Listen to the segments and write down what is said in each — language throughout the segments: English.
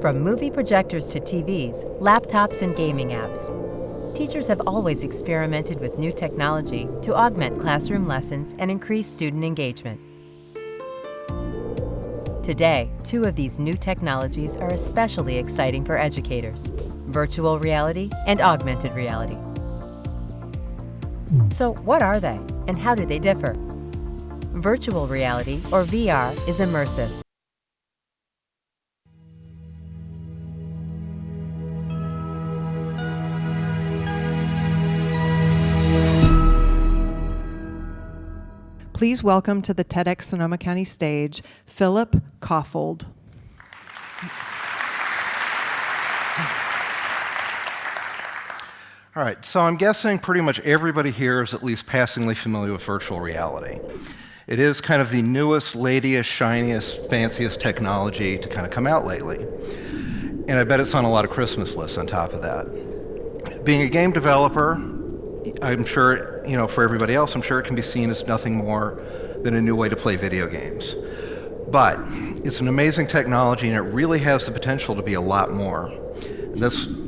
From movie projectors to TVs, laptops, and gaming apps, teachers have always experimented with new technology to augment classroom lessons and increase student engagement. Today, two of these new technologies are especially exciting for educators: virtual reality and augmented reality. So what are they, and how do they differ? Virtual reality, or VR, is immersive. Please welcome to the TEDx Sonoma County stage, Philip Koffold. All right, so I'm guessing pretty much everybody here is at least passingly familiar with virtual reality. It is kind of the newest, latest, shiniest, fanciest technology to kind of come out lately. And I bet it's on a lot of Christmas lists on top of that. Being a game developer, I'm sure, for everybody else, I'm sure it can be seen as nothing more than a new way to play video games. But it's an amazing technology, and it really has the potential to be a lot more.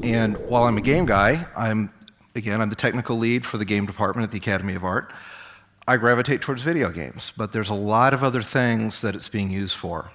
And while I'm a game guy, I'm the technical lead for the game department at the Academy of Art. I gravitate towards video games, but there's a lot of other things that it's being used for.